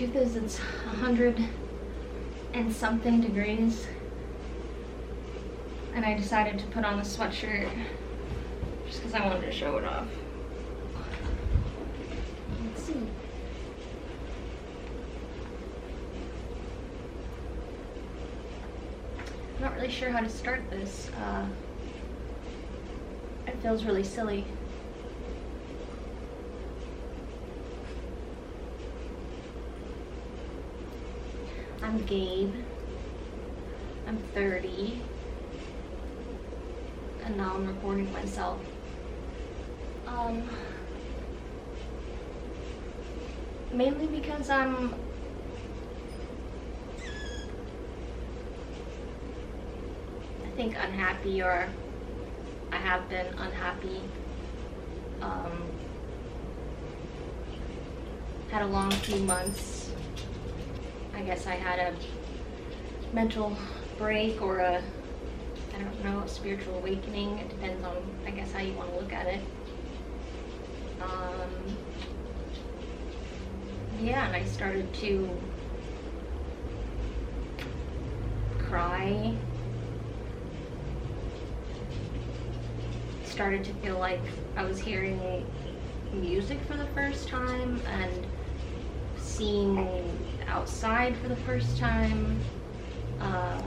truth is it's 100 and something degrees, and I decided to put on a sweatshirt just because I wanted to show it off. Let's see. I'm not really sure how to start this. It feels really silly. I'm Gabe. I'm 30. And now I'm recording myself. Mainly because I'm I think unhappy, or I have been unhappy. Had a long few months. I guess I had a mental break, or a, I don't know, a spiritual awakening. It depends on, I guess, how you want to look at it. Yeah, and I started to cry. Started to feel like I was hearing music for the first time and seeing outside for the first time. I'm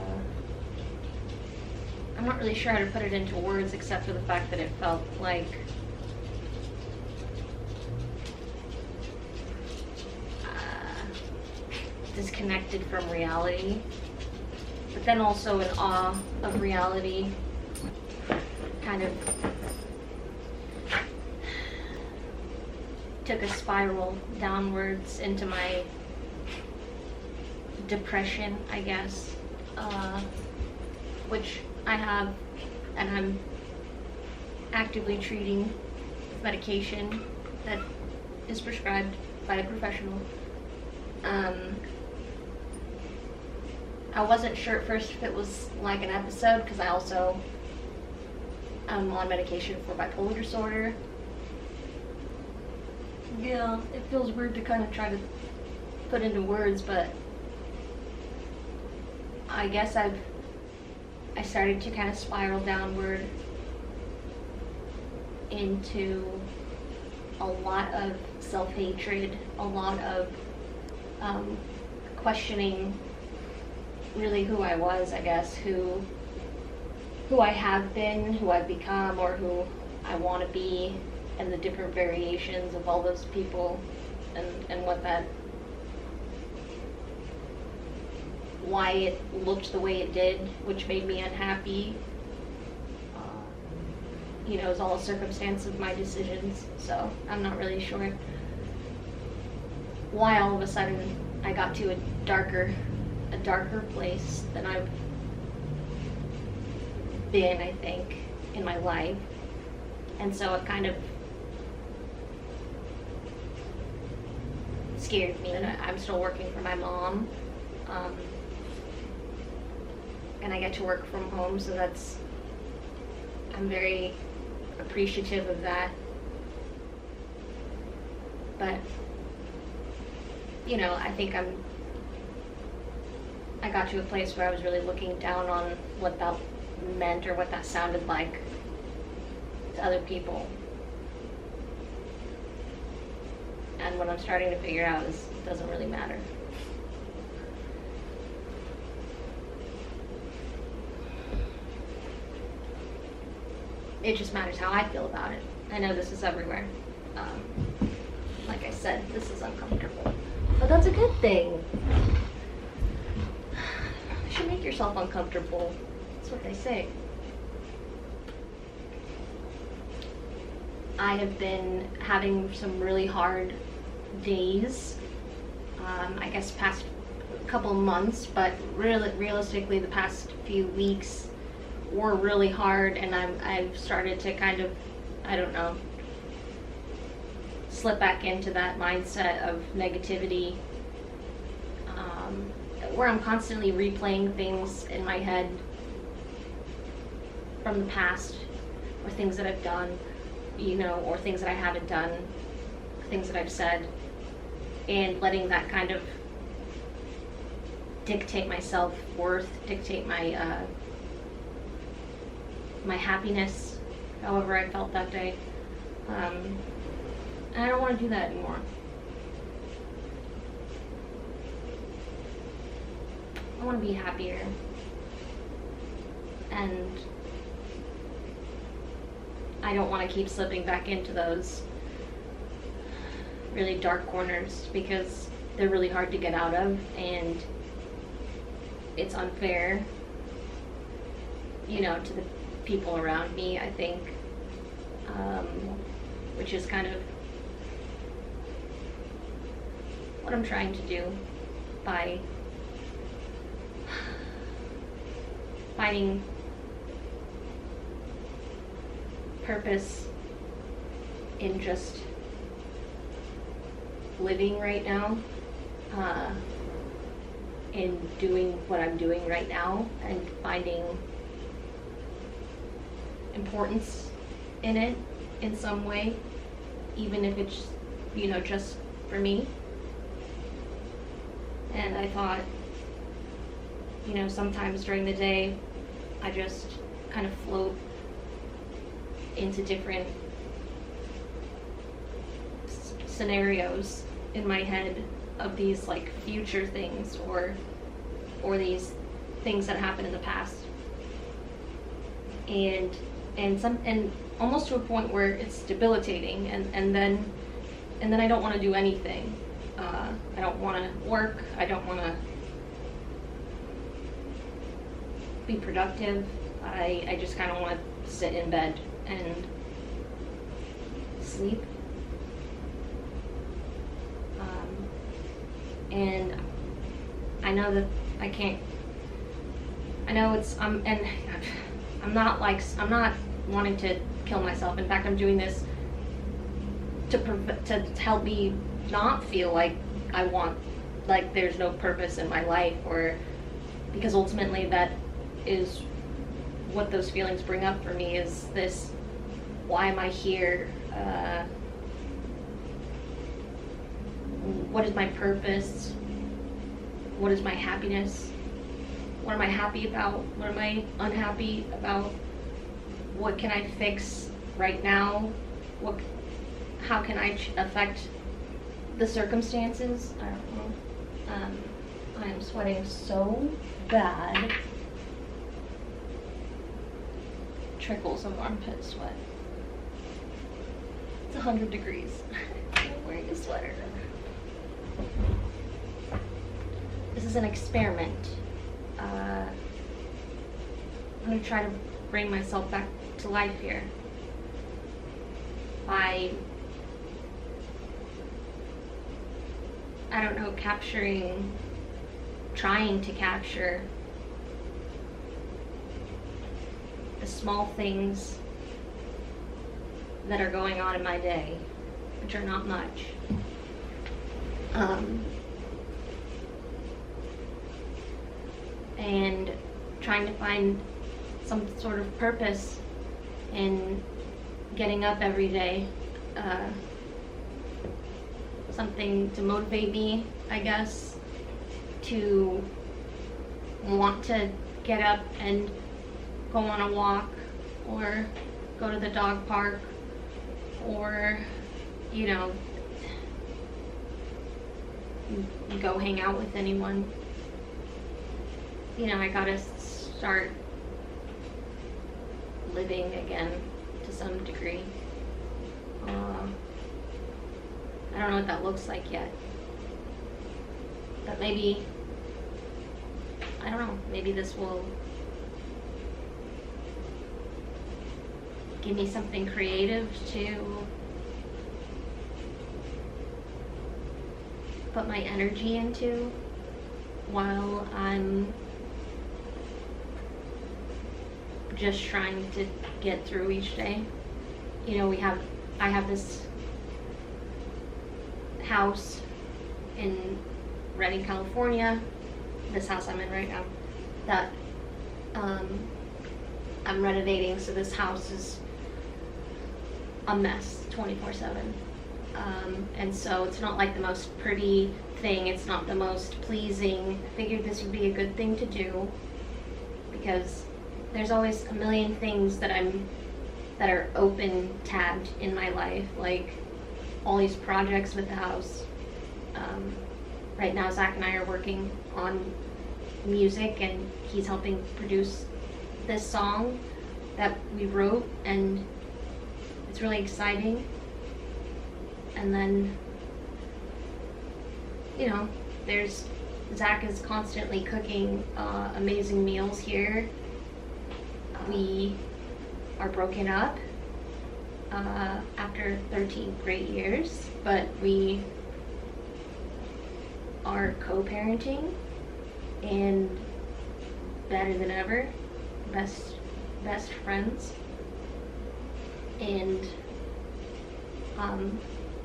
not really sure how to put it into words, except for the fact that it felt like disconnected from reality, but then also in awe of reality. Kind of took a spiral downwards into my depression, I guess, which I have, and I'm actively treating with medication that is prescribed by a professional. I wasn't sure at first if it was like an episode, because I also am on medication for bipolar disorder. Yeah, it feels weird to kind of try to put into words, but I guess I started to kind of spiral downward into a lot of self-hatred, a lot of questioning really who I was, I guess, who I have been, who I've become, or who I want to be, and the different variations of all those people, and what that, why it looked the way it did, which made me unhappy. You know, it was all a circumstance of my decisions, so I'm not really sure why all of a sudden I got to a darker place than I've been, I think, in my life. And so it kind of scared me. And I'm still working for my mom, and I get to work from home, so I'm very appreciative of that. But, you know, I think I got to a place where I was really looking down on what that meant, or what that sounded like to other people. And what I'm starting to figure out is it doesn't really matter. It just matters how I feel about it. I know this is everywhere. Like I said, this is uncomfortable. But that's a good thing. You should make yourself uncomfortable. That's what they say. I have been having some really hard days, I guess past couple months, but realistically the past few weeks were really hard, and I've started to kind of, I don't know, slip back into that mindset of negativity, where I'm constantly replaying things in my head from the past, or things that I've done, you know, or things that I haven't done, things that I've said, and letting that kind of dictate my self-worth, dictate my my happiness, however I felt that day. And I don't want to do that anymore. I want to be happier. And I don't want to keep slipping back into those really dark corners, because they're really hard to get out of, and it's unfair, you know, to the people around me, I think, which is kind of what I'm trying to do by finding purpose in just living right now, in doing what I'm doing right now, and finding importance in it in some way, even if it's, you know, just for me. And I thought, you know, sometimes during the day I just kind of float into different scenarios in my head of these like future things, or these things that happened in the past, and almost to a point where it's debilitating, and then I don't want to do anything. I don't want to work. I don't want to be productive. I just kind of want to sit in bed and sleep. And I know that I can't. I know it's and I'm not wanting to kill myself. In fact, I'm doing this to help me not feel like there's no purpose in my life, or because ultimately that is what those feelings bring up for me, is this: why am I here? What is my purpose? What is my happiness? What am I happy about? What am I unhappy about? What can I fix right now? How can I affect the circumstances? I don't know. I am sweating so bad. Trickles of armpit sweat. It's 100 degrees. I'm wearing a sweater. This is an experiment. I'm going to try to bring myself back to life here by, I don't know, trying to capture the small things that are going on in my day, which are not much. And trying to find some sort of purpose in getting up every day, something to motivate me, I guess, to want to get up and go on a walk, or go to the dog park, or, you know, go hang out with anyone. You know, I gotta start living again to some degree. I don't know what that looks like yet, but maybe, I don't know, maybe this will give me something creative to put my energy into while I'm just trying to get through each day. You know, I have this house in Redding, California, this house I'm in right now, that I'm renovating, so this house is a mess 24/7. And so it's not like the most pretty thing, it's not the most pleasing. I figured this would be a good thing to do because there's always a million things that are open tabbed in my life, like all these projects with the house. Right now Zach and I are working on music and he's helping produce this song that we wrote, and it's really exciting. And then, you know, Zach is constantly cooking amazing meals here. We are broken up after 13 great years, but we are co-parenting and better than ever, best friends. And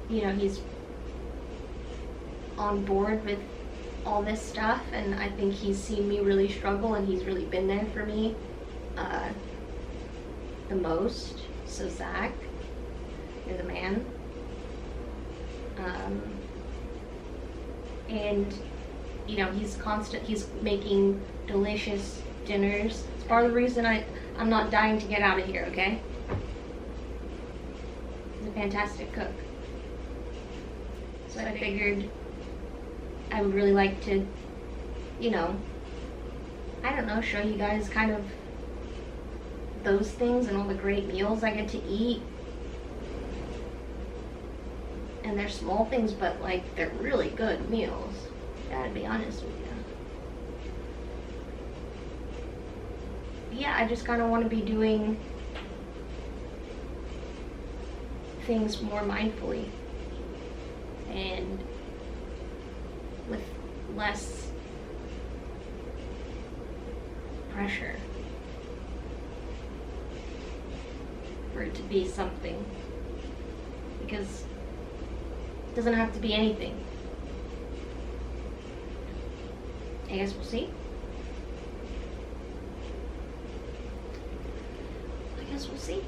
you know, he's on board with all this stuff, and I think he's seen me really struggle, and he's really been there for me the most. So Zach, you're the man. And you know, he's making delicious dinners. It's part of the reason I'm not dying to get out of here, okay? He's a fantastic cook. So I figured I would really like to, you know, I don't know, show you guys kind of those things and all the great meals I get to eat. And they're small things, but like they're really good meals. Gotta be honest with you. Yeah, I just kind of want to be doing things more mindfully and with less pressure for it to be something, because it doesn't have to be anything. I guess we'll see. I guess we'll see.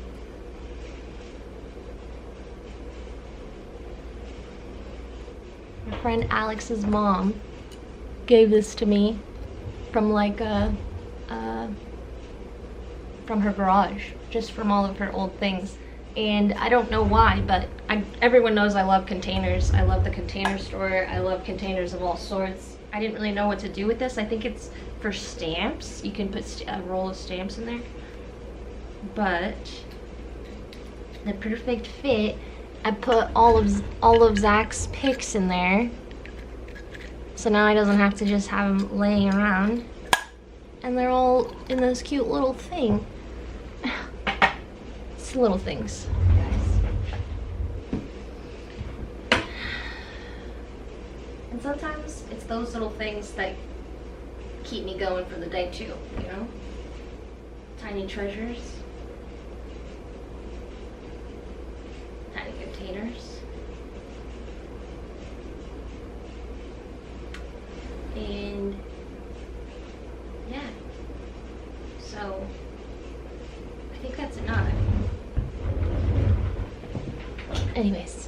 My friend Alex's mom gave this to me from like from her garage, just from all of her old things. And I don't know why, but everyone knows I love containers. I love the Container Store. I love containers of all sorts. I didn't really know what to do with this. I think it's for stamps. You can put a roll of stamps in there. But the perfect fit, I put all of Zach's pics in there. So now he doesn't have to just have them laying around. And they're all in this cute little thing. It's little things, guys. And sometimes it's those little things that keep me going for the day too, you know? Tiny treasures. Tiny containers. And yeah. So I think that's enough. Anyways.